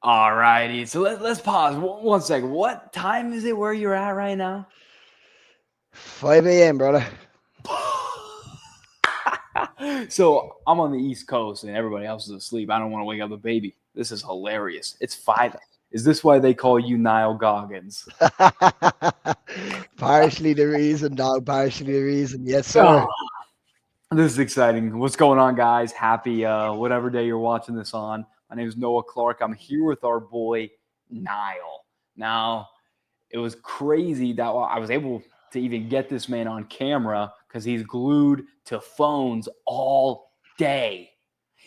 All righty. So let's pause one second. What time is it where you're at right now? 5 a.m., brother. So I'm on the East Coast and everybody else is asleep. I don't want to wake up the baby. This is hilarious. It's 5. Is this why they call you Niall Goggins? Partially the reason, dog. Partially the reason. Yes, Oh, sir. this is exciting. What's going on, guys? Happy whatever day you're watching this on. My name is Noah Clark. I'm here with our boy Niall. Now, it was crazy that I was able to even get this man on camera because he's glued to phones all day.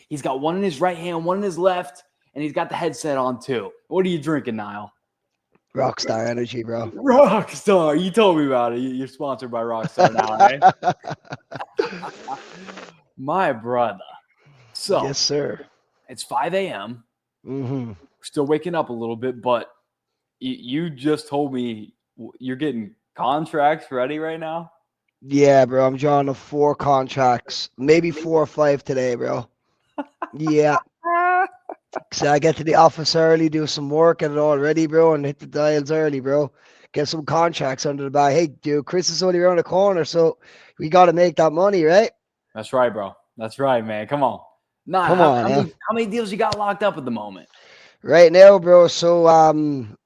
He's got one in his right hand, one in his left, and he's got the headset on too. What are you drinking, Niall? Rockstar energy, bro. Rockstar. You told me about it. You're sponsored by Rockstar now, eh? My brother. So Yes, sir. it's 5 a.m. Mm-hmm. Still waking up a little bit, but you just told me you're getting contracts ready right now. Yeah, bro. I'm drawing up 4 contracts, maybe 4 or 5 today, bro. Yeah. So I get to the office early, do some work at it already, bro, and hit the dials early, bro. Get some contracts under the bag. Hey, dude, Chris is only around the corner, so we got to make that money, right? That's right, bro. That's right, man. Come on. Nah, Come how, on, how huh? many how many deals you got locked up at the moment? Right now, bro. So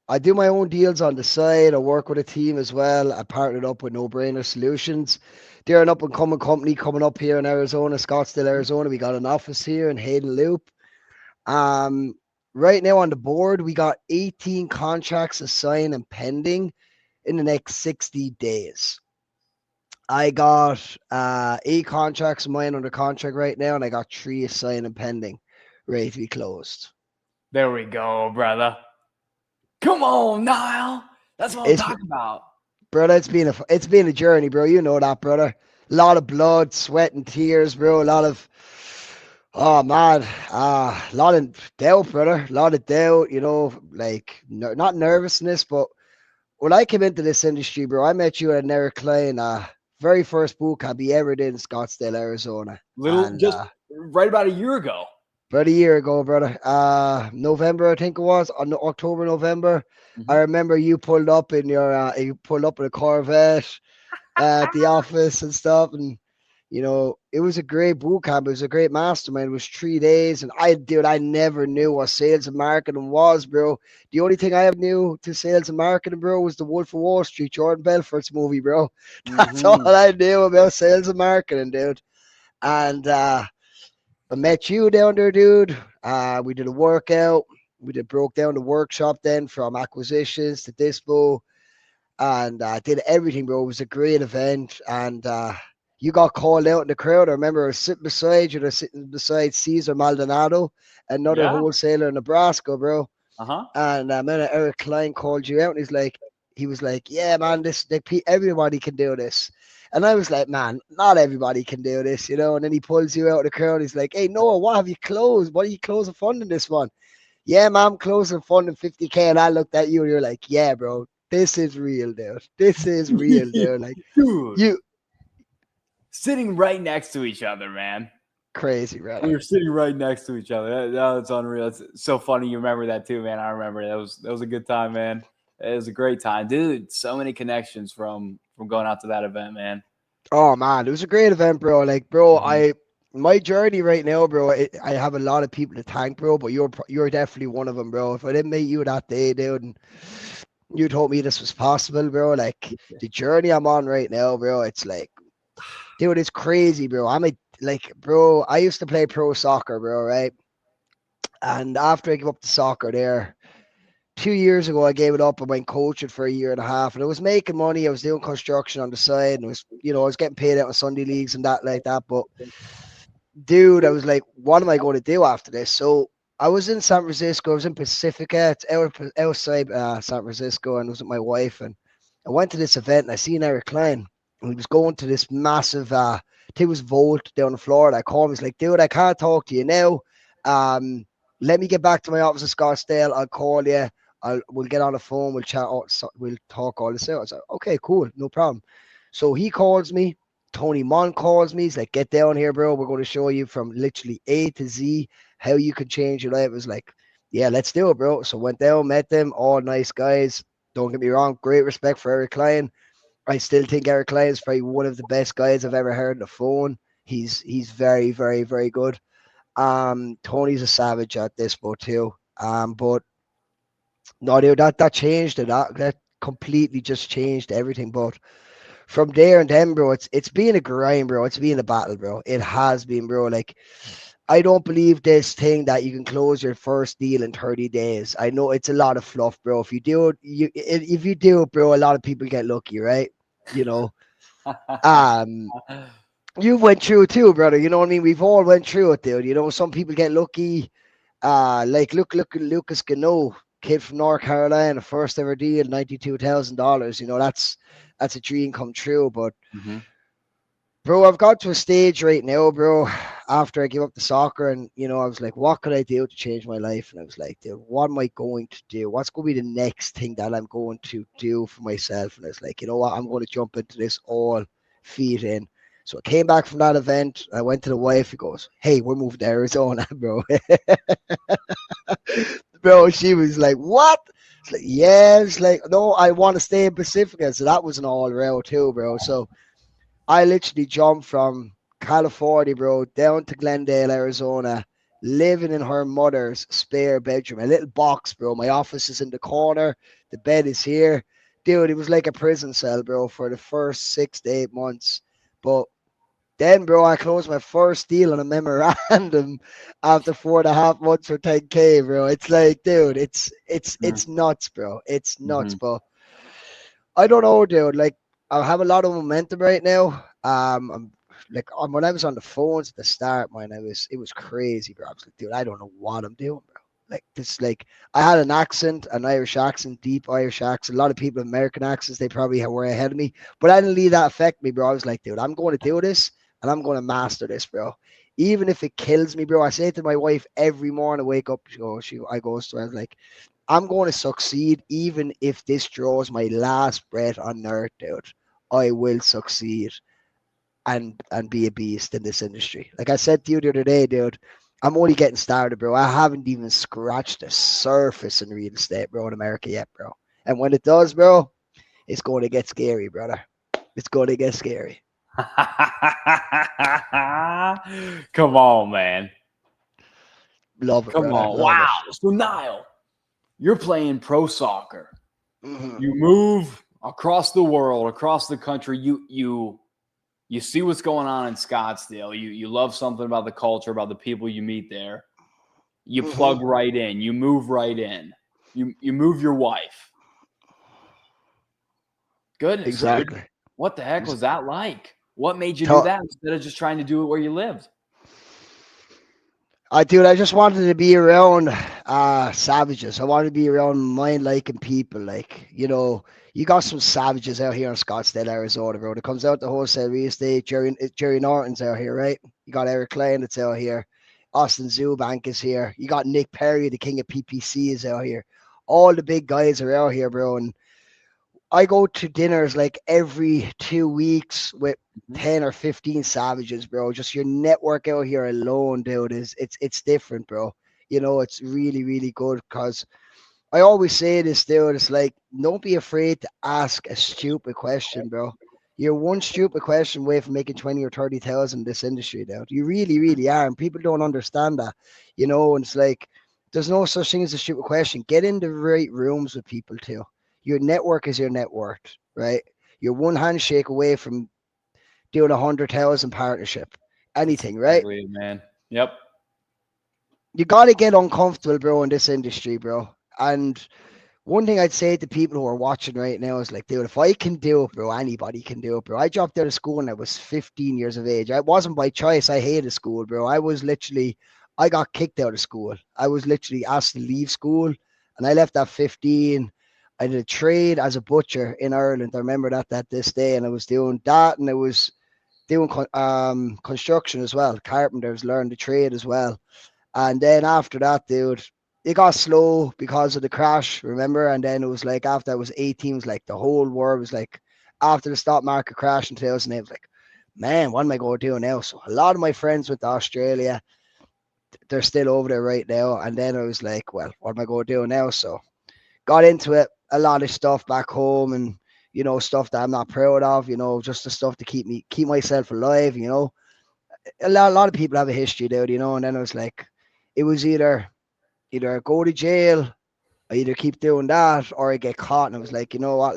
I do my own deals on the side. I work with a team as well. I partnered up with No Brainer Solutions. They're an up and coming company coming up here in Arizona, Scottsdale, Arizona. We got an office here in Hayden Loop. Um, right now on the board, we got 18 contracts assigned and pending in the next 60 days. I got 8 contracts of mine under contract right now, and I got 3 assigned and pending, ready to be closed. There we go, brother. Come on, Niall. That's what I'm It's talking about. brother, it's been a journey, bro. You know that, brother. A lot of blood, sweat, and tears, bro. A lot of oh man, a lot of doubt, brother. A lot of doubt. Like not nervousness, but when I came into this industry, bro, I met you at an Eric Klein, very first boot camp he ever did in Scottsdale, Arizona, Little and just right about a year ago. about a year ago, brother. November, I think it was, on October, November. I Mhm. remember you pulled up in a Corvette at the office and stuff, and it was a great boot camp. It was a great mastermind. It was 3 days, and I never knew what sales and marketing was, bro. The only thing I ever knew to sales and marketing, bro, was the Wolf of Wall Street, Jordan Belfort's movie, bro. That's all Mhm. I knew about sales and marketing, dude. And I met you down there, dude. We did a workout. We did broke down the workshop then from acquisitions to dispo and did everything, bro. It was a great event, and you got called out in the crowd. I remember I was sitting beside you, sitting beside Caesar Maldonado, another Yeah. wholesaler in Nebraska, bro. Uh-huh. And then Eric Klein called you out, and he was like, yeah, man, everybody can do this. And I was like, man, not everybody can do this, you know. And then he pulls you out of the crowd. He's like, hey, Noah, what have you closed? What are you closing funding this one? Yeah, man, I'm closing funding 50K. And I looked at you and you're like, yeah, bro, this is real, dude. This is real, dude. Like, Dude, you sitting right next to each other, man. crazy, We brother. were sitting right next to each other. That's unreal. It's so funny you remember that too, man. I remember that was a good time, man. It was a great time, dude. So many connections from going out to that event, man. Oh, man, it was a great event, bro. Like, bro, Mhm. my journey right now, bro, I have a lot of people to thank, bro, but you're definitely one of them, bro. If I didn't meet you that day, dude, and you told me this was possible, bro, like, the journey I'm on right now, bro, it's like, dude, it's crazy, bro. Bro, I used to play pro soccer, bro, right? And after I gave up the soccer there, 2 years ago, I gave it up and went coaching for a year and a half. And I was making money. I was doing construction on the side, and I was getting paid out on Sunday leagues and that like that. But dude, I was like, what am I going to do after this? So I was in San Francisco. I was in Pacifica. It's outside San Francisco, and I was with my wife. And I went to this event, and I seen Eric Klein, and he was going to this massive. I think it was Volt down in Florida. I called him. He's like, dude, I can't talk to you now. Um, Let me get back to my office in Scottsdale. I'll call you. We'll get on the phone. We'll chat. We'll talk all this out. I was like, okay, cool, no problem. So he calls me. Tony Mon calls me. He's like, get down here, bro. We're going to show you from literally A to Z how you can change your life. It was like, yeah, let's do it, bro. So went down, met them, all nice guys. Don't get me wrong, great respect for Eric Klein. I still think Eric Klein is probably one of the best guys I've ever heard on the phone. He's very, very, very good. Tony's a savage at this, but too. But no, dude, that changed it. That completely just changed everything. But from there and then, bro, it's been a grind, bro. It's been a battle, bro. It has been, bro. Like I don't believe this thing that you can close your first deal in 30 days. I know it's a lot of fluff, bro. If you do it, if you do it, bro, a lot of people get lucky, right? You know. Um, you went through it too, brother. You know what I mean? We've all went through it, dude. You know, some people get lucky. Like look at Lucas Gano, kid from North Carolina, first ever deal, $92,000. You know, that's a dream come true. But Hmm. bro, I've got to a stage right now, bro. After I give up the soccer, and you know, I was like, what could I do to change my life? And I was like, dude, what am I going to do? What's going to be the next thing that I'm going to do for myself? And I was like, you know what? I'm going to jump into this all feet in. So I came back from that event. I went to the wife. He goes, "Hey, we're moving to Arizona, bro." Bro, she was like, "What?" It's like, "Yeah." It's like, "No, I want to stay in Pacifica." So that was an all round too, bro. So I literally jumped from California, bro, down to Glendale, Arizona, living in her mother's spare bedroom, a little box, bro. My office is in the corner, the bed is here. Dude, it was like a prison cell, bro, for the first 6 to 8 months. But then, bro, I closed my first deal on a memorandum after 4.5 months for 10K, bro. It's like, dude, it's nuts, bro. It's nuts, Hmm. but I don't know, dude. Like, I have a lot of momentum right now. When I was on the phones at the start, man, it was crazy, bro. I was like, dude, I don't know what I'm doing, bro. Like this, like I had an accent, an Irish accent, deep Irish accent. A lot of people have American accents, they probably were ahead of me, but I didn't let that affect me, bro. I was like, dude, I'm going to do this, and I'm going to master this, bro. Even if it kills me, bro. I say to my wife every morning, I wake up, I goes to her, I was like, I'm going to succeed even if this draws my last breath on earth, dude. I will succeed and be a beast in this industry. Like I said to you the other day, dude, I'm only getting started, bro. I haven't even scratched the surface in real estate, bro, in America yet, bro. And when it does, bro, it's going to get scary, brother. It's going to get scary. Come on, man. Love it, Come brother. on. Love it. Wow. So, Niall, you're playing pro soccer. Mm-hmm. You move across the world, across the country. You see what's going on in Scottsdale. You love something about the culture, about the people you meet there. You Mm-hmm. plug right in. You move right in. You move your wife. Goodness, dude. Exactly. What the heck Ex- was that like? What made you do Tell, that instead of just trying to do it where you lived? dude, I just wanted to be around savages. I wanted to be around mind liking people. Like, you know, you got some savages out here in Scottsdale, Arizona, bro. It comes out the wholesale real estate. Jerry Norton's out here, right? You got Eric Klein that's out here. Austin Zubank is here. You got Nick Perry, the king of PPC, is out here. All the big guys are out here, bro. And I go to dinners like every 2 weeks with Mhm. 10 or 15 savages, bro. Just your network out here alone, dude, is it's different, bro. You know, it's really, really good because I always say this, dude. It's like, don't be afraid to ask a stupid question, bro. You're one stupid question away from making 20 or 30,000 in this industry, dude. You really, really are. And people don't understand that, you know, and it's like, there's no such thing as a stupid question. Get in the right rooms with people, too. Your network is your net worth, right? You're one handshake away from doing 100,000 partnership. That's Anything, right? exactly it, man. Yep. You got to get uncomfortable, bro, in this industry, bro. And one thing I'd say to people who are watching right now is like, dude, if I can do it, bro, anybody can do it, bro. I dropped out of school when I was 15 years of age. I wasn't by choice. I hated school, bro. I got kicked out of school. I was literally asked to leave school, and I left at 15. I did a trade as a butcher in Ireland. I remember that this day, and I was doing that, and I was doing construction as well. Carpenters learned the trade as well. And then after that, dude, it got slow because of the crash, remember? And then it was like after I was 18, it was like the whole world was like after the stock market crash in 2008, it was like, man, what am I going to do now? So a lot of my friends went to Australia. they're still over there right now. And then I was like, well, what am I going to do now? So got into it, a lot of stuff back home, and stuff that I'm not proud of. Just the stuff to keep myself alive. A lot of people have a history, dude. And then I was like, it was either go to jail, I either keep doing that, or I get caught. And I was like, you know what?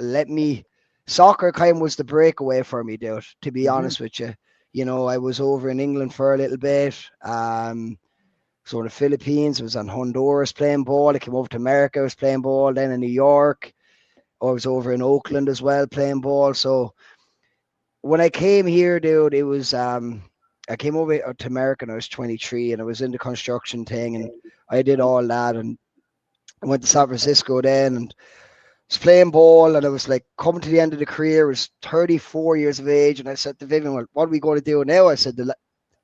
Soccer kind of was the breakaway for me, dude. To be Hmm. honest with you, I was over in England for a little bit. So in the Philippines, I was on Honduras playing ball. I came over to America, I was playing ball. Then in New York, I was over in Oakland as well playing ball. So when I came here, dude, it was I came over to America and I was 23, and I was in the construction thing, and I did all that, and I went to San Francisco then, and was playing ball, and I was like coming to the end of the career. I was 34 years of age, and I said to Vivian, well, what are we going to do now? I said,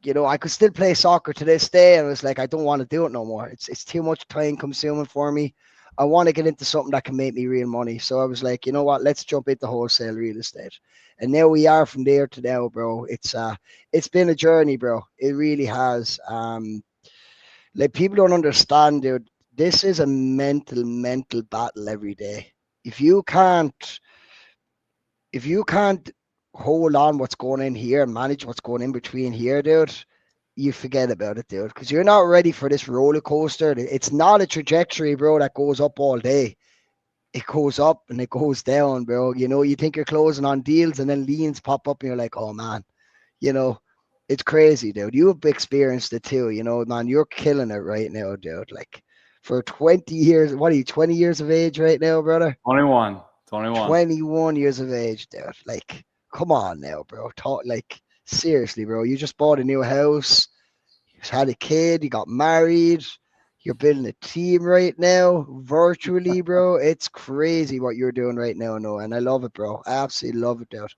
I could still play soccer to this day. And I was like, I don't want to do it no more. It's too much time consuming for me. I want to get into something that can make me real money. So I was like, you know what? Let's jump into wholesale real estate. And now we are from there to now, bro. It's been a journey, bro. It really has. Like people don't understand, dude. This is a mental battle every day. If you can't if you can't hold on what's going in here and manage what's going in between here, dude, you forget about it, dude, because you're not ready for this roller coaster. It's not a trajectory, bro, that goes up all day. It goes up and it goes down, bro. You think you're closing on deals and then liens pop up and you're like, oh man, you know, it's crazy, dude. You've experienced it too, man. You're killing it right now, dude. Like for 20 years, what are you, 20 years of age right now, brother? 21. 21. 21 years of age, dude. Like, come on now, bro. Talk like seriously, bro. You just bought a new house, you just had a kid, you got married, you're building a team right now, virtually, bro. It's crazy what you're doing right now, no, and I love it, bro. I absolutely love it, dude.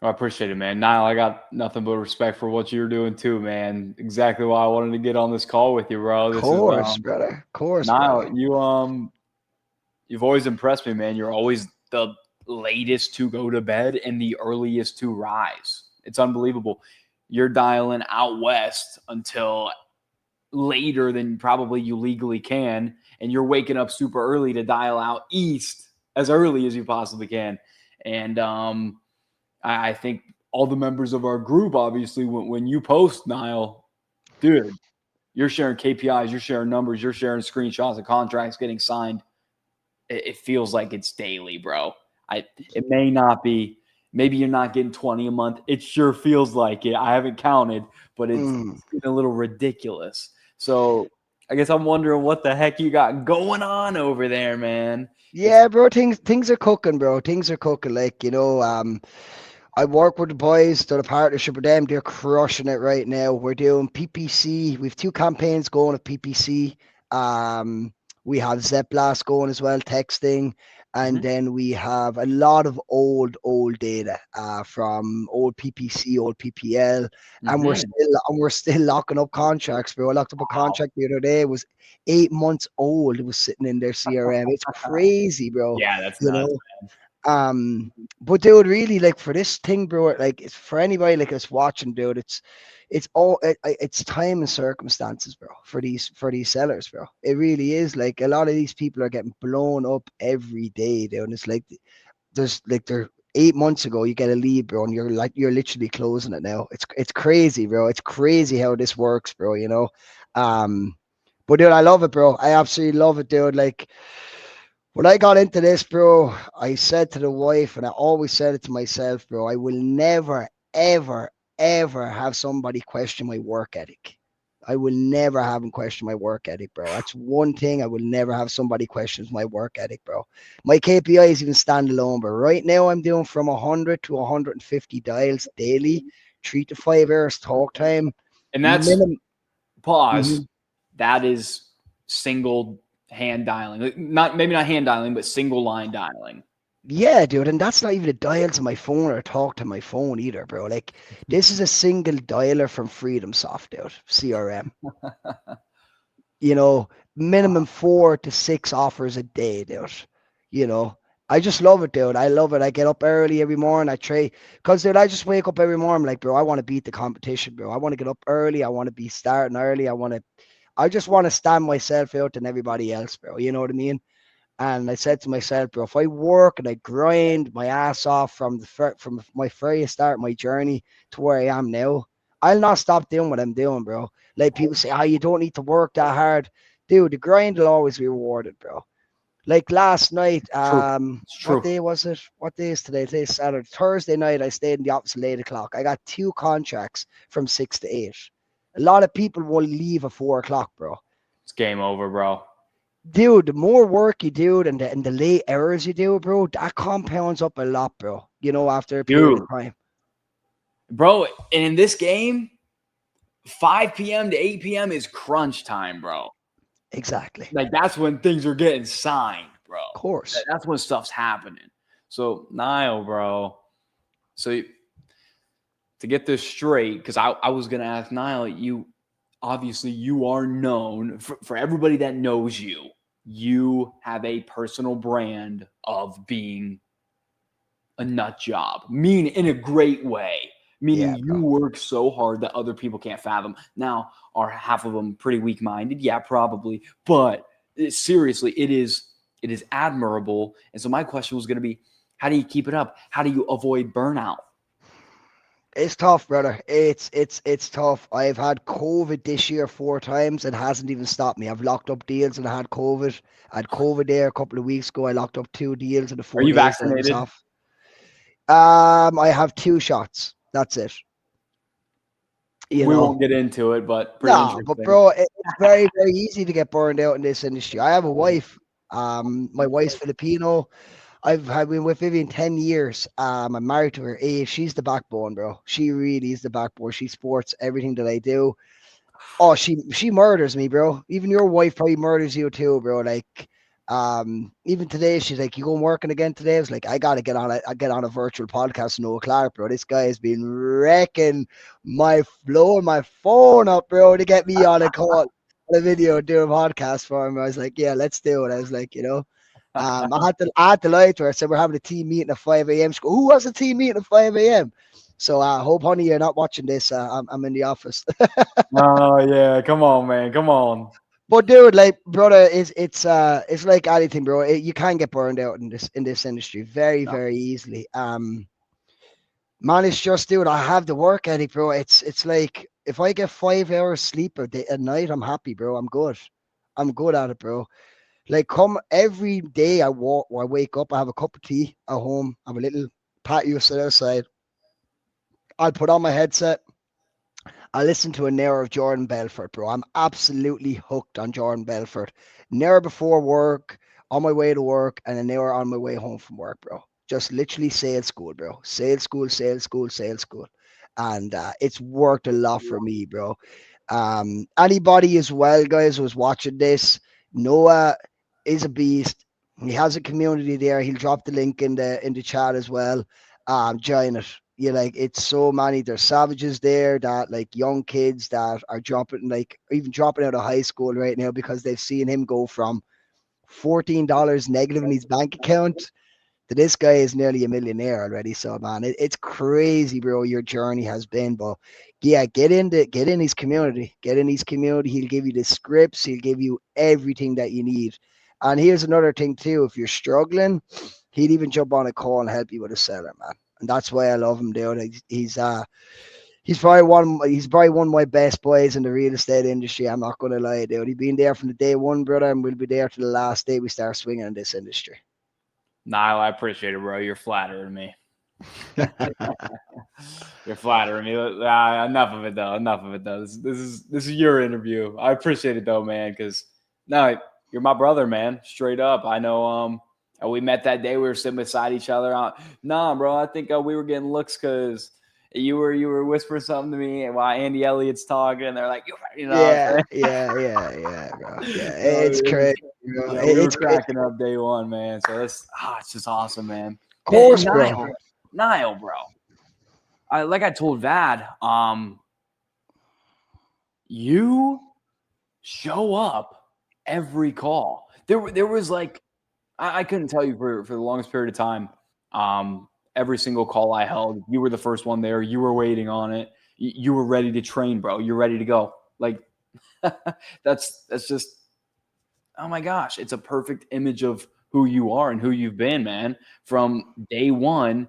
I appreciate it, man. Niall, I got nothing but respect for what you're doing too, man. Exactly why I wanted to get on this call with you, bro. This is Course, brother. Course, brother. Niall, you've always impressed me, man. You're always the latest to go to bed and the earliest to rise. It's unbelievable. You're dialing out west until later than probably you legally can, and you're waking up super early to dial out east as early as you possibly can. And I think all the members of our group, obviously, when you post, Niall, dude, you're sharing KPIs, you're sharing numbers, you're sharing screenshots of contracts getting signed. It feels like it's daily, bro. It may not be. Maybe you're not getting 20 a month. It sure feels like it. I haven't counted, but it's Mm. getting a little ridiculous. So I guess I'm wondering what the heck you got going on over there, man. It's Yeah, bro. Things are cooking, bro. Things are cooking. Like I work with the boys, done a partnership with them. They're crushing it right now. We're doing PPC. We've two campaigns going of PPC. We have Zepblast going as well, texting. And Mhm. then we have a lot of old data from old PPC, old PPL, and we're Mhm. still locking up contracts, bro. I locked up a Wow. contract the other day. It was 8 months old. It was sitting in their CRM. It's crazy, bro. Yeah, that's You nuts. know, but dude, really, like for this thing, bro, like it's for anybody like us watching, dude. It's time and circumstances, bro, for these sellers, bro. It really is. Like a lot of these people are getting blown up every day, dude. And it's like they're 8 months ago, you get a lead, bro, and you're literally closing it now. It's crazy, bro. It's crazy how this works, bro. Um, but dude, I love it, bro. I absolutely love it, dude. Like when I got into this, bro, I said to the wife, and I always said it to myself, bro, I will never, ever, ever have somebody question my work ethic. I will never have them question my work ethic, bro. That's one thing I will never have somebody questions my work ethic, bro. My KPIs even stand alone, but right now I'm doing from 100 to 150 dials daily, 3 to 5 hours talk time, And that's minimum. pause. Mhm. That is single hand dialing. Not maybe not hand dialing, but single line dialing. Yeah, dude, and that's not even the dials on my phone or talk to my phone either, bro. Like this is a single dialer from Freedom Soft, dude, CRM. You know, minimum 4 to 6 offers a day, dude. You know, I just love it, dude. I love it. I get up early every morning. I try, because, dude, I just wake up every morning like, bro, I want to beat the competition, bro. I want to get up early. I want to be starting early. I just want to stand myself out than everybody else, bro. You know what I mean? And I said to myself, bro, if I work and I grind my ass off from my very start, my journey to where I am now, I'll not stop doing what I'm doing, bro. Like people say, oh, you don't need to work that hard. Dude, the grind will always be rewarded, bro. Like last night, True. It's what true. day was it? What day is today? Today's Saturday. Thursday night, I stayed in the office till 8 o'clock. I got 2 contracts from 6 to 8. A lot of people will leave at 4 o'clock, bro. It's game over, bro. Dude, the more work you do and the late hours you do, bro, that compounds up a lot, bro. You know, after a period of Dude, time. bro, and in this game, 5 p.m. to 8 p.m. is crunch time, bro. Exactly. Like that's when things are getting signed, bro. Of course. That's when stuff's happening. So Niall, bro. So to get this straight, because I was gonna ask Niall, you obviously you are known for everybody that knows you. You have a personal brand of being a nut job, mean in a great way. Meaning Yeah, you bro. work so hard that other people can't fathom. Now, are half of them pretty weak minded? Yeah, probably. But seriously, it is admirable. And so my question was going to be, how do you keep it up? How do you avoid burnout? It's tough, brother. It's tough. I've had COVID this year 4 times and hasn't even stopped me. I've locked up deals and I had COVID. I had COVID there a couple of weeks ago. I locked up 2 deals in the Are four you days that I was vaccinated? off. I have 2 shots. That's it. You We know. won't get into it, but pretty No, but interesting. bro, it's very, very easy to get burned out in this industry. I have a wife. My wife's Filipino. I've been with Vivian 10 years. I'm married to her 8. She's the backbone, bro. She really is the backbone. She supports everything that I do. Oh, she murders me, bro. Even your wife probably murders you too, bro. Like, even today, she's like, "You going working again today?" I was like, "I gotta get on a virtual podcast with Noah Clark, bro. This guy has been wrecking blowing my phone up, bro, to get me on a call, on a video, do a podcast for him." I was like, "Yeah, let's do it." I was like, I had to lie to her. I said we're having a team meeting at 5 a.m. She go, "Who has a team meeting at 5 a.m.?" So I hope, honey, you're not watching this. I'm in the office. Oh yeah, come on, man, come on. But dude, like brother, it's like anything, bro. You can get burned out in this industry very, No. very easily. Man, it's just, dude, I have the work ethic, bro. It's like if I get 5 hours sleep at night, I'm happy, bro. I'm good. I'm good at it, bro. Like come every day I wake up, I have a cup of tea at home, I have a little patio sit outside. I'll put on my headset. I listen to an hour of Jordan Belfort, bro. I'm absolutely hooked on Jordan Belfort. An hour before work, on my way to work, and an hour on my way home from work, bro. Just literally sales school, bro. Sales school, sales school, sales school. And it's worked a lot for me, bro. Anybody as well, guys, who's watching this, Noah is a beast. He has a community there. He'll drop the link in the chat as well. Join it. You like it's so many. There's savages there that like young kids that are dropping like even dropping out of high school right now because they've seen him go from $14 negative in his bank account to this guy is nearly a millionaire already. So man, it's crazy, bro. Your journey has been, but yeah, get in his community. Get in his community. He'll give you the scripts. He'll give you everything that you need. And here's another thing too. If you're struggling, he'd even jump on a call and help you with a seller, man. And that's why I love him, dude. He's probably one of my best boys in the real estate industry. I'm not gonna lie, dude. He's been there from the day one, brother, and we'll be there to the last day we start swinging in this industry. Niall, I appreciate it, bro. You're flattering me. You're flattering me. Enough of it, though. Enough of it, though. This is your interview. I appreciate it, though, man. Because no, you're my brother, man. Straight up. I know. We met that day. We were sitting beside each other. Nah, bro. I think we were getting looks because you were whispering something to me while Andy Elliott's talking. They're like, you know what I'm Yeah, saying? yeah, bro. Yeah, No, it's crazy, bro. yeah, we were It's crazy. cracking up day one, man. So it's just awesome, man. Of And course, bro. Niall, bro. Like I told Vad, you show up every call. There was like I couldn't tell you for the longest period of time. Every single call I held, you were the first one there. You were waiting on it. You were ready to train, bro. You're ready to go. Like that's just, oh my gosh, it's a perfect image of who you are and who you've been, man. From day one,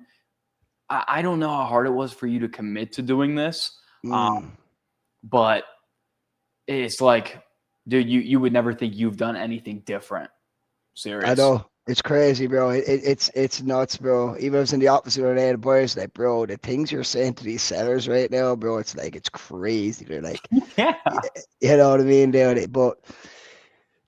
I don't know how hard it was for you to commit to doing this, Mm. but it's like, dude, you would never think you've done anything different. I Serious. know. It's crazy, bro. It's nuts, bro. Even if I was in the opposite of the boys, like, bro, the things you're saying to these sellers right now, bro, it's like it's crazy. They're like, Yeah. you know what I mean, dude. But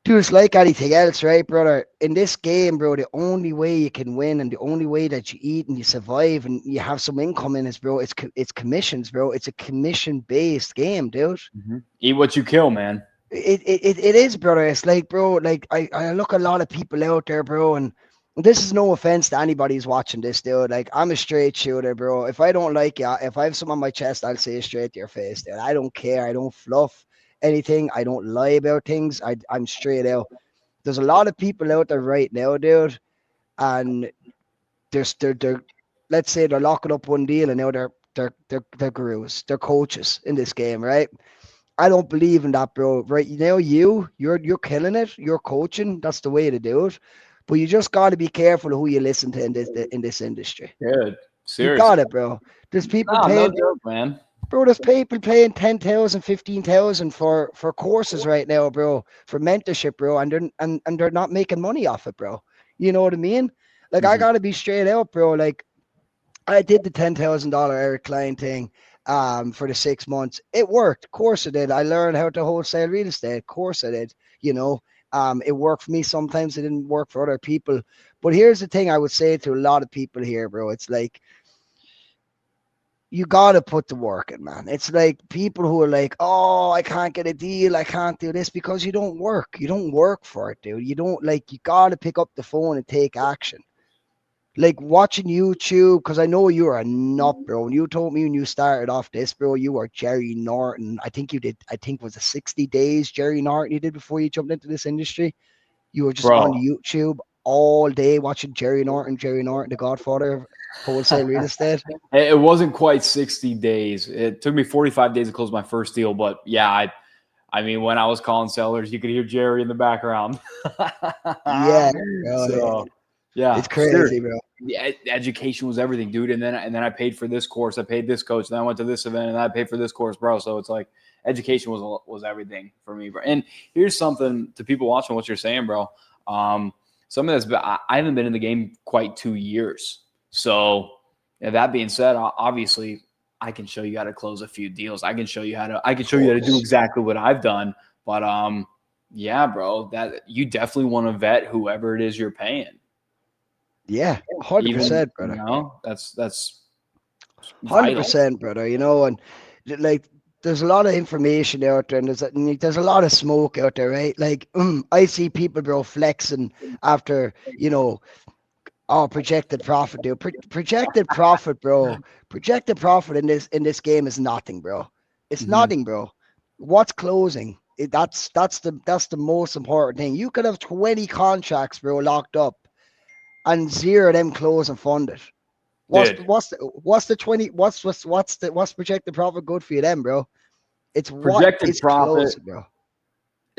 dude, it's like anything else, right, brother? In this game, bro, the only way you can win and the only way that you eat and you survive and you have some income in is, bro, it's commissions, bro. It's a commission based game, dude. Eat what you kill, man. It is, brother. It's like, bro, like I look at a lot of people out there, bro, and this is no offense to anybody who's watching this, dude. Like, I'm a straight shooter, bro. If I don't like you, if I have something on my chest, I'll say it straight to your face, dude. I don't care. I don't fluff anything. I don't lie about things. I'm straight out. There's a lot of people out there right now, dude, and they're let's say they're locking up one deal and now they're gurus, they're coaches in this game, right? I don't believe in that, bro. Right now, you're killing it. You're coaching. That's the way to do it. But you just got to be careful who you listen to in this industry. Good. You got Seriously. it, bro. There's people No, no paying, joke, man. bro. There's people paying 10,000, 15,000 for courses right now, bro, for mentorship, bro, and they're not making money off it, bro. You know what I mean? Like, I Mhm. gotta be straight out, bro. Like, I did the $10,000 Eric Klein thing for the 6 months. It worked. Of course it did. I learned how to wholesale real estate. Of course I did. You know, it worked for me. Sometimes it didn't work for other people. But here's the thing I would say to a lot of people here, bro. It's like, you got to put the work in, man. It's like people who are like, oh, I can't get a deal. I can't do this because you don't work. You don't work for it, dude. You don't, like, you got to pick up the phone and take action, like watching YouTube, because I know you are a nut, bro. And you told me when you started off this, bro, you were Jerry Norton. I think you did, I think it was a 60 days Jerry Norton you did before you jumped into this industry. You were just on Bro, YouTube all day watching Jerry Norton, the godfather of wholesale real estate. it wasn't quite 60 days. It took me 45 days to close my first deal, but yeah, I mean, when I was calling sellers, you could hear Jerry in the background. Yeah, bro. So, It's yeah, crazy, seriously. bro. The education was everything, dude. And then I paid for this course. I paid this coach. Then I went to this event, and I paid for this course, bro. So it's like education was everything for me, bro. And here's something to people watching what you're saying, bro. Some of this, I haven't been in the game quite 2 years. So, that being said, obviously, I can show you how to close a few deals. I can Of show you how to do course. exactly what I've done. But yeah, bro, that you definitely want to vet whoever it is you're paying. Yeah, Even 100%, brother. that's Hundred vital. percent, brother. You know, and like, there's a lot of information out there, and there's a lot of smoke out there, right? Like, I see people, bro, flexing after, oh, projected profit, dude. Projected profit, bro. Projected profit in this game is nothing, bro. It's Hmm. nothing, bro. What's closing? That's the most important thing. You could have 20 contracts, bro, locked up, and zero of them close and funded. What's Dude, what's the, what's the 20 what's projected profit good for you then, bro? It's what projected is profit closing, bro.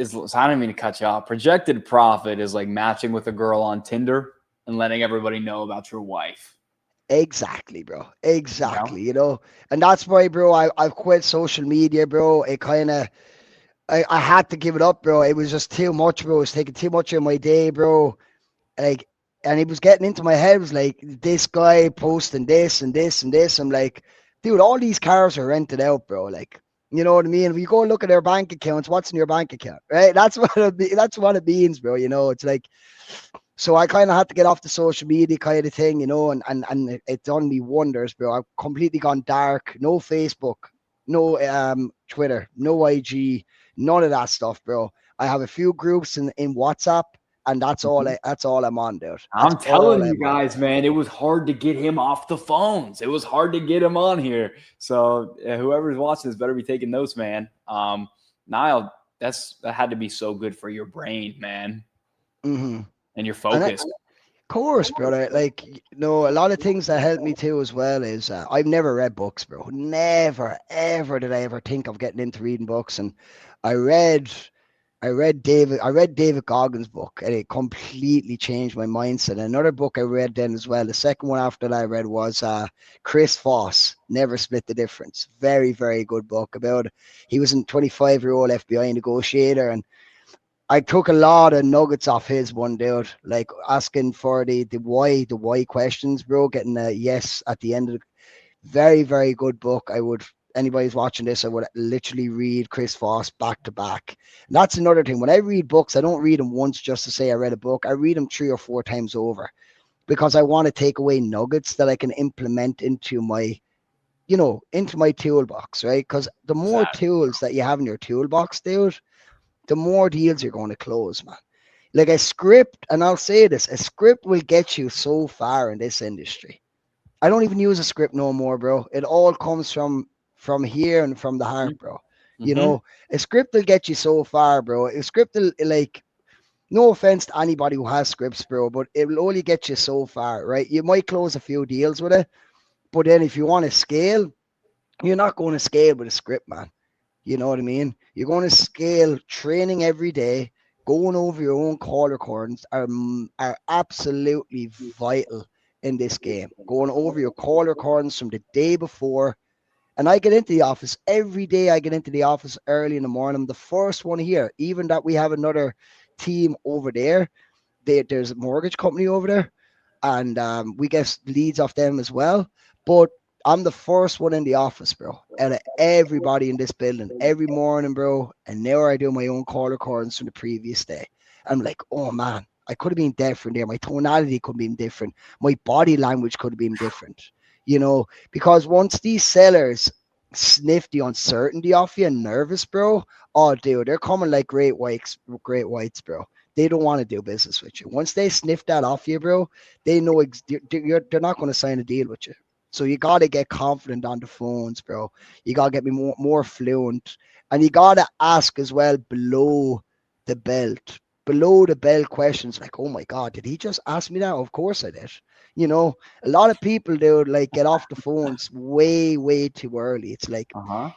so I don't mean to cut you off. Projected profit is like matching with a girl on Tinder and letting everybody know about your wife. Exactly, bro. You know? Exactly. And that's why, bro, I've quit social media, bro. It kind of I had to give it up, bro. It was just too much, bro. It was taking too much of my day, bro. Like, and it was getting into my head. It was like, this guy posting this and this and this. I'm like, dude, all these cars are rented out, bro. Like, you know what I mean? If you go look at their bank accounts, what's in your bank account, right? That's what it means, bro. It's like, so I kind of had to get off the social media kind of thing, and it done me wonders, bro. I've completely gone dark. No Facebook, no Twitter, no IG, none of that stuff, bro. I have a few groups in WhatsApp, and that's all I'm on, dude. That's I'm all telling you I'm on. guys, man, it was hard to get him off the phones. It was hard to get him on here. So whoever's watching this better be taking notes, man. Niall, that had to be so good for your brain, man. Mm-hmm. and you're And focused. course, brother. Like, a lot of things that help me too as well is I've never read books, bro. Never, ever did I ever think of getting into reading books. And I read, I read David Goggins' book, and it completely changed my mindset. Another book I read then as well. The second one after that I read was Chris Voss, Never Split the Difference. Very, very good book about. He was a 25-year-old FBI negotiator, and I took a lot of nuggets off his one, dude. Like asking for the why questions, bro. Getting a yes at the end of the very, very good book. Anybody's watching this, I would literally read Chris Voss back to back. And that's another thing. When I read books, I don't read them once just to say I read a book. I read them 3 or 4 times over because I want to take away nuggets that I can implement into my toolbox, right? Because the more Exactly. tools that you have in your toolbox, dude, the more deals you're going to close, man. Like a script, and I'll say this, a script will get you so far in this industry. I don't even use a script no more, bro. It all comes from here and from the heart, bro. You Mm-hmm. know, a script will get you so far, bro. A script will, like, no offense to anybody who has scripts, bro, but it will only get you so far, right? You might close a few deals with it, but then if you want to scale, you're not going to scale with a script, man. You know what I mean? You're going to scale training every day, going over your own call recordings are absolutely vital in this game. Going over your call recordings from the day before. And I get into the office every day. I get into the office early in the morning. I'm the first one here, even that we have another team over there. There's a mortgage company over there, and we get leads off them as well. But I'm the first one in the office, bro. Out of everybody in this building, every morning, bro. And now I do my own call recordings from the previous day. I'm like, oh man, I could have been different there. My tonality could have been different. My body language could have been different. Because once these sellers sniff the uncertainty off you and nervous, bro, oh dude, they're coming like great whites, bro. They don't want to do business with you. Once they sniff that off you, bro, they know they're not going to sign a deal with you. So you got to get confident on the phones, bro. You got to get me more fluent. And you got to ask as well the belt. Below the belt questions like, oh my God, did he just ask me that? Of course I did. You know, a lot of people, do like get off the phones way, way too early. It's like Uh-huh.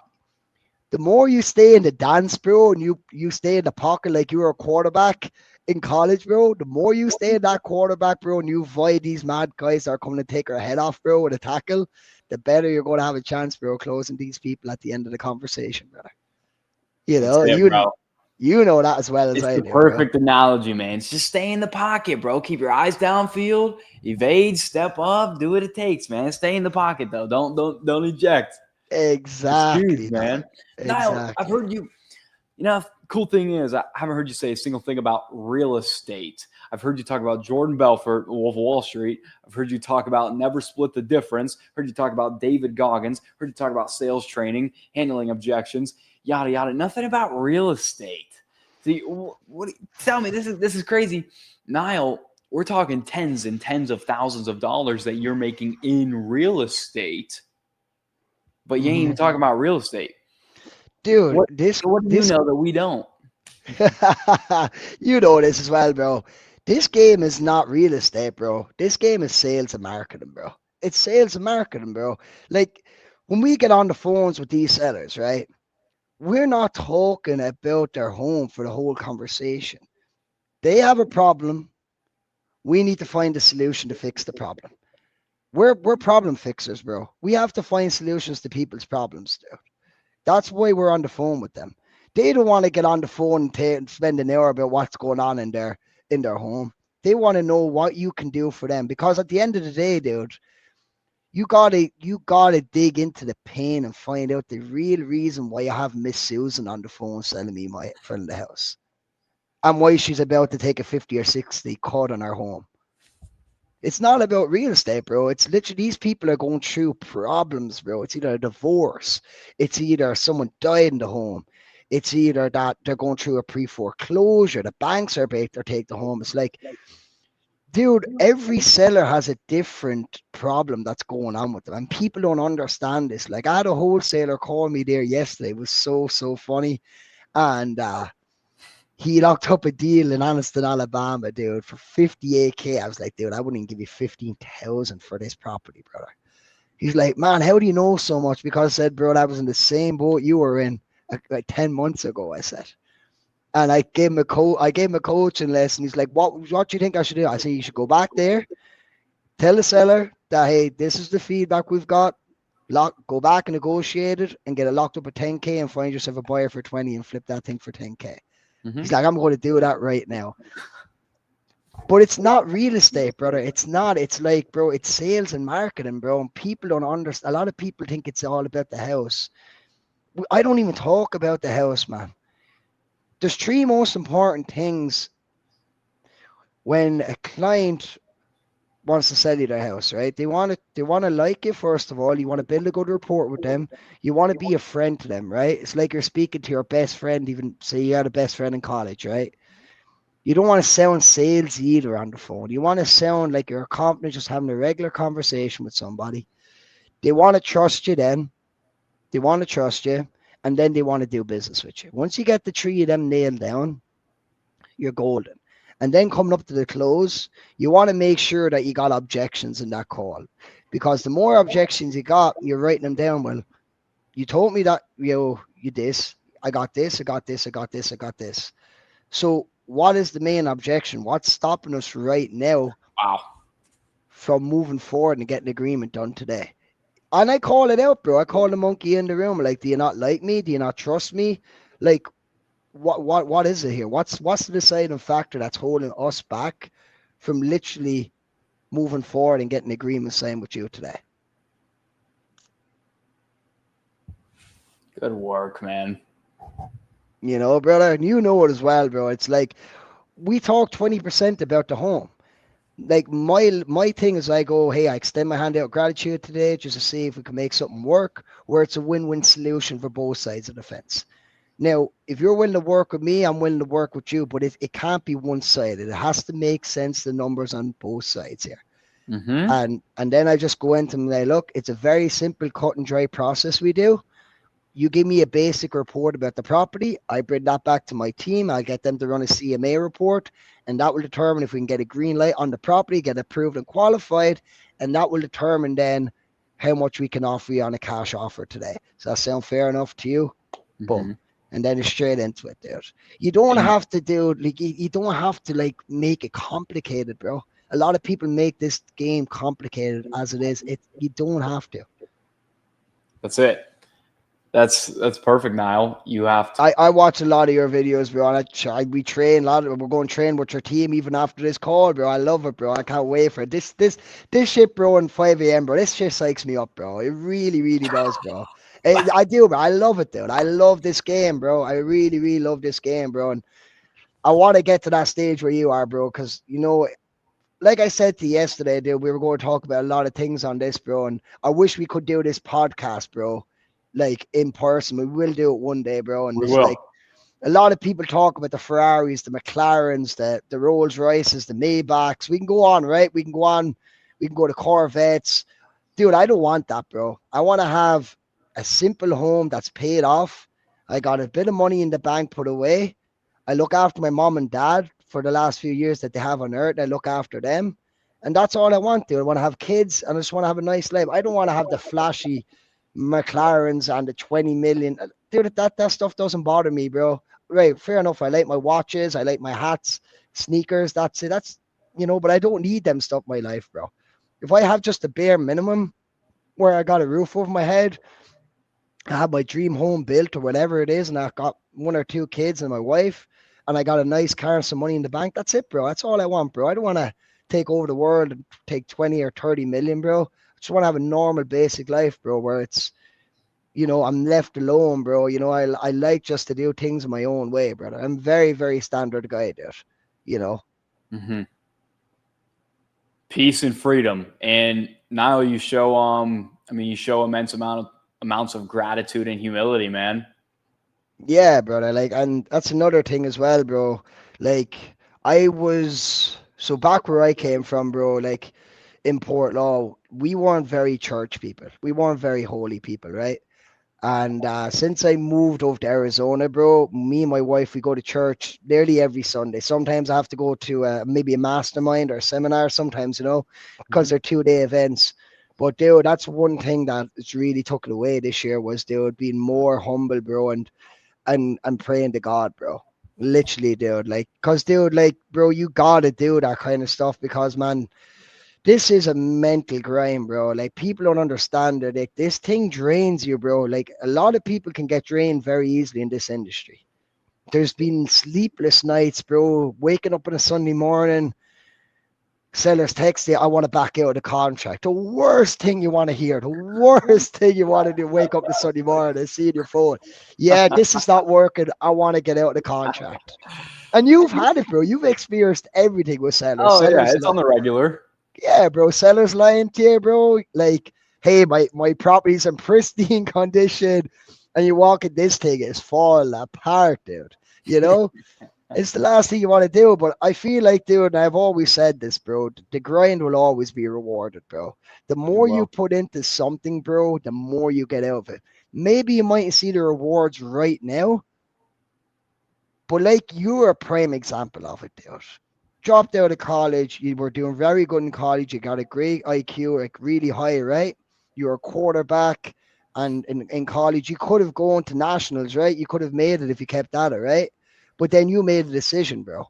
the more you stay in the dance, bro, and you stay in the pocket like you were a quarterback in college, bro, the more you stay in that quarterback, bro, and you avoid these mad guys that are coming to take our head off, bro, with a tackle, the better you're going to have a chance, bro, closing these people at the end of the conversation, brother. You That's know, it, you bro. you know that as well as It's I the do, bro. perfect analogy, man. It's just stay in the pocket, bro. Keep your eyes downfield, evade, step up, do what it takes, man. Stay in the pocket though. Don't eject. It's huge, Exactly, man. man. Niall, I've Exactly. heard you. You know, cool thing is, I haven't heard you say a single thing about real estate. I've heard you talk about Jordan Belfort, Wolf of Wall Street. I've heard you talk about never split the difference. Heard you talk about David Goggins. Heard you talk about sales training, handling objections, yada yada. Nothing about real estate. See, what? Tell me, this is crazy, Niall. We're talking tens and tens of thousands of dollars that you're making in real estate, but you ain't even Hmm. talking about real estate. Dude, What? this So what do you this know that we don't? you know this as well, bro. This game is not real estate, bro. This game is sales and marketing, bro. It's sales and marketing, bro. Like when we get on the phones with these sellers, right? We're not talking about their home for the whole conversation. They have a problem. We need to find a solution to fix the problem. We're problem fixers, bro. We have to find solutions to people's problems. That's why we're on the phone with them. They don't want to get on the phone and spend an hour about what's going on in their home. They want to know what you can do for them because at the end of the day, dude, you gotta dig into the pain and find out the real reason why you have Miss Susan on the phone selling me my front of the house and why she's about to take a 50 or 60 cut on her home. It's not about real estate, bro. It's literally these people are going through problems, bro. It's either a divorce, it's either someone died in the home, it's either that they're going through a pre-foreclosure, the banks are about to take the home. It's like, dude, every seller has a different problem that's going on with them, and people don't understand this. Like, I had a wholesaler call me there yesterday. It was so funny, and he locked up a deal in Anniston, Alabama, dude, for 58K. I was like, dude, I wouldn't even give you 15,000 for this property, brother. He's like, man, how do you know so much? Because I said, bro, I was in the same boat you were in like 10 months ago, I said. And I gave him a coaching lesson. He's like, what do you think I should do? I said, you should go back there, tell the seller that, hey, this is the feedback we've got. Go back and negotiate it and get it locked up at 10K and find yourself a buyer for 20 and flip that thing for 10K. He's like, I'm going to do that right now. But it's not real estate, brother. It's not. It's like, bro, it's sales and marketing, bro. And people don't understand. A lot of people think it's all about the house. I don't even talk about the house, man. There's three most important things when a client wants to sell you their house, right? They want to like you first of all. You want to build a good rapport with them. You want to be a friend to them, right? It's like you're speaking to your best friend, even say you had a best friend in college, right? You don't want to sound salesy either on the phone. You want to sound like you're confident just having a regular conversation with somebody. They want to trust you then. They want to trust you. And then they want to do business with you. Once you get the three of them nailed down, you're golden. And then coming up to the close, you want to make sure that you got objections in that call. Because the more objections you got, you're writing them down. Well, you told me that you this, I got this, I got this, I got this, I got this. So what is the main objection? What's stopping us right now Wow. from moving forward and getting agreement done today? And I call it out, bro. I call the monkey in the room. Like, do you not like me? Do you not trust me? Like, what is it here? What's the deciding factor that's holding us back from literally moving forward and getting agreement signed with you today? Good work, man. You know, brother, and you know it as well, bro. It's like we talk 20% about the home. Like my thing is I go, hey, I extend my hand out of gratitude today just to see if we can make something work where it's a win-win solution for both sides of the fence. Now, if you're willing to work with me, I'm willing to work with you, but it can't be one-sided. It has to make sense, the numbers on both sides here. Mm-hmm. And then I just go into and say, look, it's a very simple cut and dry process we do. You give me a basic report about the property. I bring that back to my team. I'll get them to run a CMA report, and that will determine if we can get a green light on the property, get approved and qualified, and that will determine then how much we can offer you on a cash offer today. Does that sound fair enough to you? Mm-hmm. Boom. And then it's straight into it, dude. You don't have to do like you don't have to like make it complicated, bro. A lot of people make this game complicated as it is. You don't have to. That's it. That's perfect, Niall. You have to. I watch a lot of your videos, bro. And we train a lot. We're going to train with your team even after this call, bro. I love it, bro. I can't wait for it. This shit, bro, in 5 a.m., bro. This shit psychs me up, bro. It really, really does, bro. I do, bro. I love it, dude. I love this game, bro. I really, really love this game, bro. And I want to get to that stage where you are, bro, because you know, like I said to you yesterday, dude, we were going to talk about a lot of things on this, bro. And I wish we could do this podcast, bro, like in person. We will do it one day, bro. And We it's will. like a lot of people talk about the Ferraris, the McLarens, the Rolls Royces, the Maybachs. We can go on, right? We can go on. We can go to Corvettes. Dude, I don't want that, bro. I want to have a simple home that's paid off. I got a bit of money in the bank put away. I look after my mom and dad for the last few years that they have on earth. I look after them. And that's all I want, dude. I want to have kids and I just want to have a nice life. I don't want to have the flashy McLarens and the 20 million. Dude, that stuff doesn't bother me, bro. Right, fair enough. I like my watches, I like my hats, sneakers. That's it. But I don't need them stuff in my life, bro. If I have just the bare minimum where I got a roof over my head, I have my dream home built or whatever it is, and I've got one or two kids and my wife, and I got a nice car and some money in the bank. That's it, bro. That's all I want, bro. I don't want to take over the world and take 20 or 30 million, bro. I just want to have a normal, basic life, bro, where it's, I'm left alone, bro. I like just to do things in my own way, brother. I'm very, very standard guy, dude. You know. Mm-hmm. Peace and freedom. And Niall, you show you show amounts of gratitude and humility, man. Yeah, brother. Like, and that's another thing as well, bro. Like, I was so back where I came from, bro. Like in Port Law, we weren't very church people. We weren't very holy people, right? And since I moved over to Arizona, bro, me and my wife, we go to church nearly every Sunday. Sometimes I have to go to maybe a mastermind or a seminar sometimes, because Mhm. they're 2-day events. But dude, that's one thing that it's really took it away this year was, dude, being more humble, bro, and praying to God, bro. Literally, dude. Like, cause dude, like, bro, you gotta do that kind of stuff because man, this is a mental grind, bro. Like people don't understand it. Like this thing drains you, bro. Like a lot of people can get drained very easily in this industry. There's been sleepless nights, bro. Waking up on a Sunday morning, sellers text you, I want to back out of the contract. The worst thing you want to hear, the worst thing you want to do, wake up on Sunday morning and see in your phone, yeah, this is not working. I want to get out of the contract. And you've had it, bro. You've experienced everything with sellers. Oh yeah, Sellers, it's on the regular. yeah, bro. Sellers lying to you, bro. Like, hey, my property's in pristine condition, and you walk in, this thing is falling apart, dude. You know, it's the last thing you want to do. But I feel like, dude, and I've always said this, bro. The grind will always be rewarded, bro. The It more you will. put into something, bro, the more you get out of it. Maybe you mightn't see the rewards right now, but like you're a prime example of it, dude. Dropped out of college, you were doing very good in college, you got a great IQ, like really high, right? You're a quarterback, and in college, you could have gone to nationals, right? You could have made it if you kept at it, right? But then you made a decision, bro.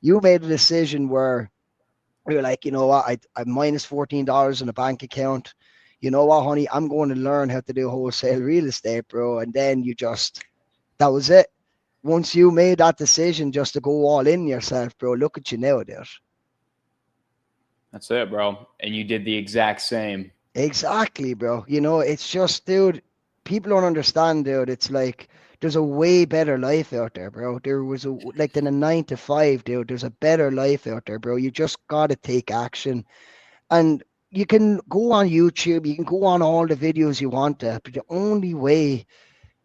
You made a decision where you're like, you know what, I'm minus $14 in a bank account. You know what, honey, I'm going to learn how to do wholesale real estate, bro. And then you just, that was it. Once you made that decision just to go all in yourself, bro, look at you now, dude. That's it, bro. And you did the exact same. Exactly, bro. It's just, dude, people don't understand, dude. It's like there's a way better life out there, bro. There was like than a 9 to 5, dude. There's a better life out there, bro. You just gotta take action. And you can go on YouTube, you can go on all the videos you want to, but the only way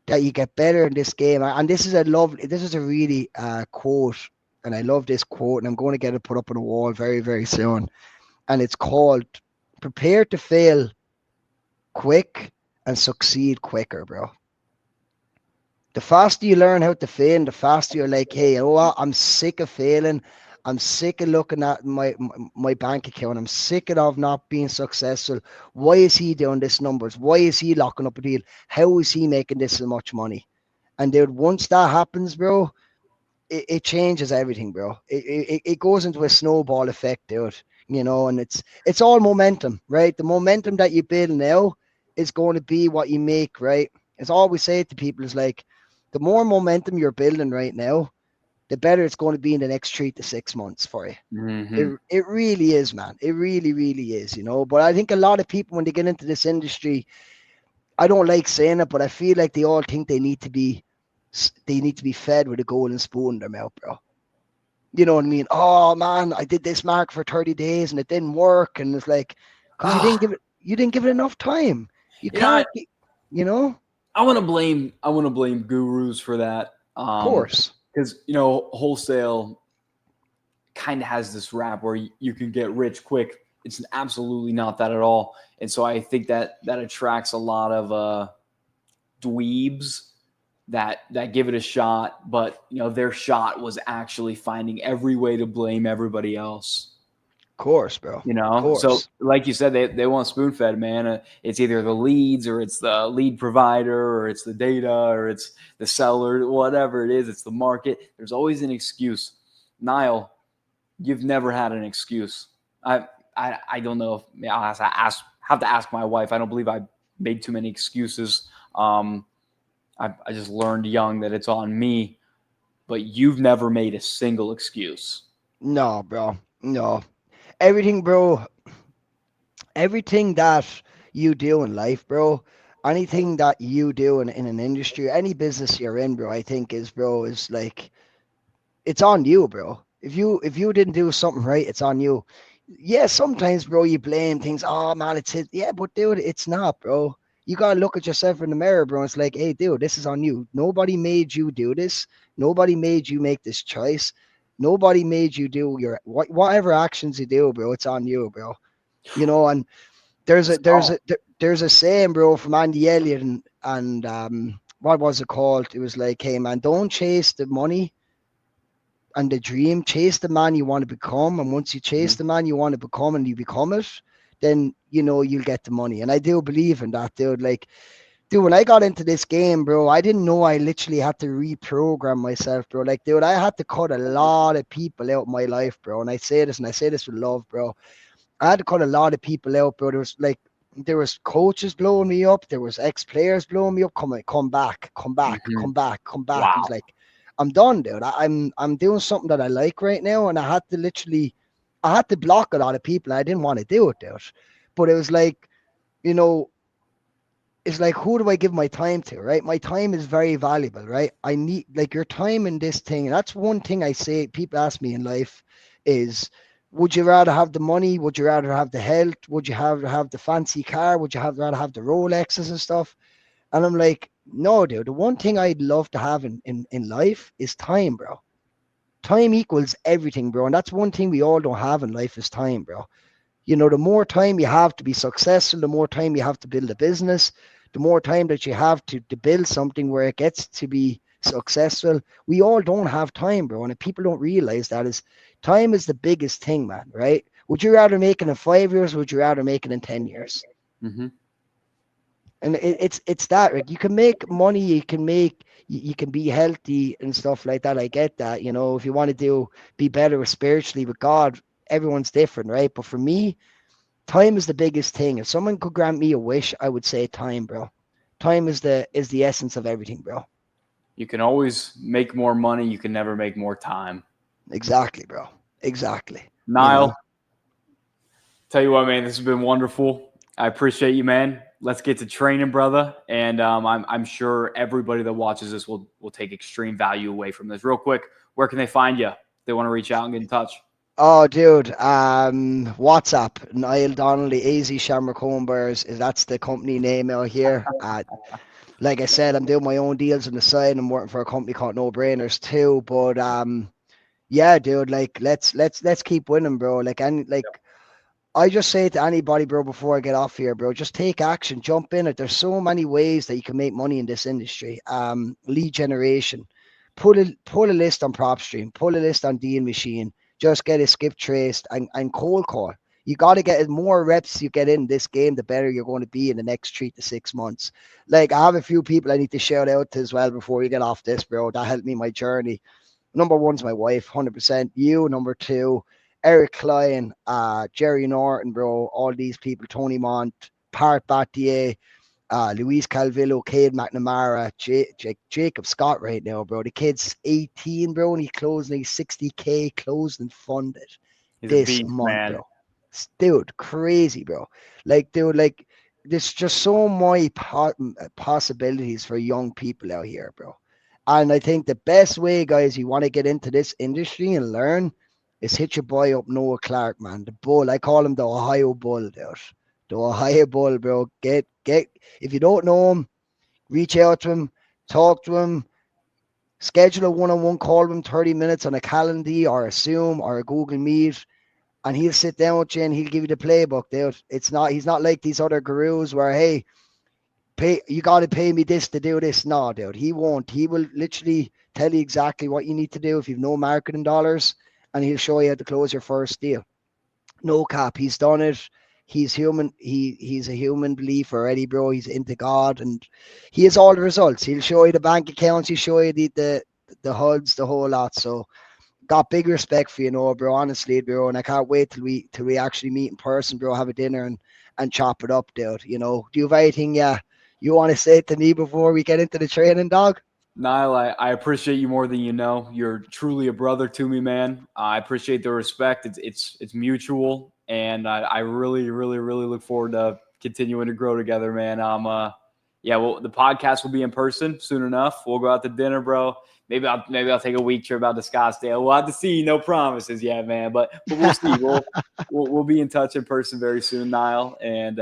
that you get better in this game, and this is a really quote, and I love this quote, and I'm going to get it put up on the wall very, very soon. And it's called "Prepare to fail quick and succeed quicker, bro." The faster you learn how to fail, the faster you're like, hey, you know what? I'm sick of failing. I'm sick of looking at my bank account. I'm sick of not being successful. Why is he doing this numbers? Why is he locking up a deal? How is he making this so much money? And dude, once that happens, bro, it changes everything, bro. It goes into a snowball effect, dude. And it's all momentum, right? The momentum that you build now is going to be what you make, right? As I always say to people, is like the more momentum you're building right now, the better it's going to be in the next 3 to 6 months for you. Hmm. It really is, man. It really, really is. But I think a lot of people when they get into this industry, I don't like saying it, but I feel like they all think they need to be fed with a golden spoon in their mouth, bro. You know what I mean? Oh man, I did this mark for 30 days and it didn't work. And it's like, because Oh, you didn't give it enough time. You you know, I, can't, you know, I want to blame gurus for that. of course. Because wholesale kind of has this rap where you can get rich quick. It's absolutely not that at all. And so I think that attracts a lot of dweebs that give it a shot, but their shot was actually finding every way to blame everybody else. Of course, bro. Of So course. like you said, they want spoon fed, man. It's either the leads, or it's the lead provider, or it's the data, or it's the seller, whatever it is. It's the market. There's always an excuse. Niall, you've never had an excuse. I don't know if I'll have to ask my wife. I don't believe I made too many excuses. I just learned young that it's on me, but you've never made a single excuse. No, bro. No. Everything, bro, everything that you do in life, bro, anything that you do in an industry, any business you're in, bro, I think is like it's on you, bro. If you didn't do something right, it's on you. Yeah, sometimes, bro, you blame things. Oh man, it's it. Yeah, but dude, it's not, bro. You gotta look at yourself in the mirror, bro. It's like, hey, dude, this is on you. Nobody made you do this. Nobody made you make this choice. Nobody made you do whatever actions you do, bro. It's on you, bro. And There's a Let's there's go. a there's a saying, bro, from Andy Elliott, and what was it called? It was like, hey man, don't chase the money and the dream, chase the man you want to become. And once you chase Mhm. the man you want to become and you become it, then you'll get the money. And I do believe in that, dude. Like, dude, when I got into this game, bro, I didn't know I literally had to reprogram myself, bro. Like, dude, I had to cut a lot of people out of my life, bro. And I say this with love, bro. I had to cut a lot of people out, bro. There was coaches blowing me up. There was ex-players blowing me up. Come back, come back, Mhm. come back, come back. And it's Wow. like, I'm done, dude. I'm doing something that I like right now, and I had to block a lot of people. I didn't want to do it, dude. But it was like, you know, it's like, who do I give my time to, right? My time is very valuable, right? I need, like, your time in this thing. And that's one thing I say, people ask me in life is, would you rather have the money? Would you rather have the health? Would you have the fancy car? Would you rather have the Rolexes and stuff? And I'm like, no, dude, the one thing I'd love to have in life is time, bro. Time equals everything, bro. And that's one thing we all don't have in life is time, bro. The more time you have to be successful, the more time you have to build a business, the more time that you have to build something where it gets to be successful. We all don't have time, bro. And if people don't realize that is time is the biggest thing, man, right? Would you rather make it in 5 years? Or would you rather make it in 10 years? Hmm. And it's that, like, you can make money, you can be healthy and stuff like that. I get that, if you want to be better spiritually with God, everyone's different, right? But for me, time is the biggest thing. If someone could grant me a wish, I would say time, bro. Time is the essence of everything, bro. You can always make more money. You can never make more time. Exactly, bro. Exactly. You know. Niall, tell you what, man, this has been wonderful. I appreciate you, man. Let's get to training, brother. And I'm sure everybody that watches this will take extreme value away from this. Real quick, where can they find you? If they want to reach out and get in touch. Oh, dude. WhatsApp, Niall Donnelly, AZ Shamrock Home Bears, is that's the company name out here. Like I said, I'm doing my own deals on the side. I'm working for a company called No Brainers too. But yeah, dude. Like, let's keep winning, bro. I just say to anybody, bro, before I get off here, bro, just take action, jump in it. There's so many ways that you can make money in this industry. Lead generation, pull a list on PropStream, pull a list on Deal Machine, just get it skip traced and cold call. You got to get as more reps you get in this game, the better you're going to be in the next 3 to 6 months. Like, I have a few people I need to shout out to as well before we get off this, bro. That helped me my journey. Number one's my wife, 100%. You, number two, Eric Klein, Jerry Norton, bro. All these people, Tony Mont, Part Battier, Luis Calvillo, Cade McNamara, Jacob Scott right now, bro. The kid's 18, bro, and he's 60K closed and funded He's a this beast, month, man. bro. Dude, crazy, bro. Like, dude, like, there's just so many possibilities for young people out here, bro. And I think the best way, guys, you want to get into this industry and learn is hit your boy up, Noah Clark, man. The bull. I call him the Ohio Bull, dude. The Ohio Bull, bro. Get if you don't know him, reach out to him, talk to him, schedule a one-on-one call with him, 30 minutes on a calendar or a Zoom or a Google Meet, and he'll sit down with you and he'll give you the playbook, dude. He's not like these other gurus where, hey, you got to pay me this to do this. No, dude, he won't. He will literally tell you exactly what you need to do if you've no marketing dollars, and he'll show you how to close your first deal. No cap, he's done it. He's human. He's a human believer already, bro. He's into God, and he has all the results. He'll show you the bank accounts. He'll show you the HUDs, the whole lot. So got big respect for you, know, bro. Honestly, bro, and I can't wait till we actually meet in person, bro. Have a dinner and chop it up, dude. Do you have anything you want to say to me before we get into the training, dog? Niall, I appreciate you more than you know. You're truly a brother to me, man. I appreciate the respect. It's mutual, and I really, really, really look forward to continuing to grow together, man. Yeah. Well, the podcast will be in person soon enough. We'll go out to dinner, bro. Maybe I'll take a week trip out to Scottsdale. We'll have to see. No promises yet, man. But we'll see. We'll be in touch in person very soon, Niall. And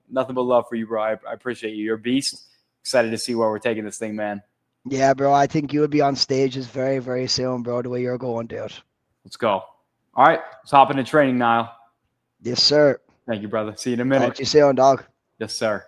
nothing but love for you, bro. I appreciate you. You're a beast. Excited to see where we're taking this thing, man. Yeah, bro. I think you'll be on stages very, very soon, bro. The way you're going, dude. Let's go. All right, let's hop into training, Niall. Yes, sir. Thank you, brother. See you in a Talk minute. to you soon, dog. Yes, sir.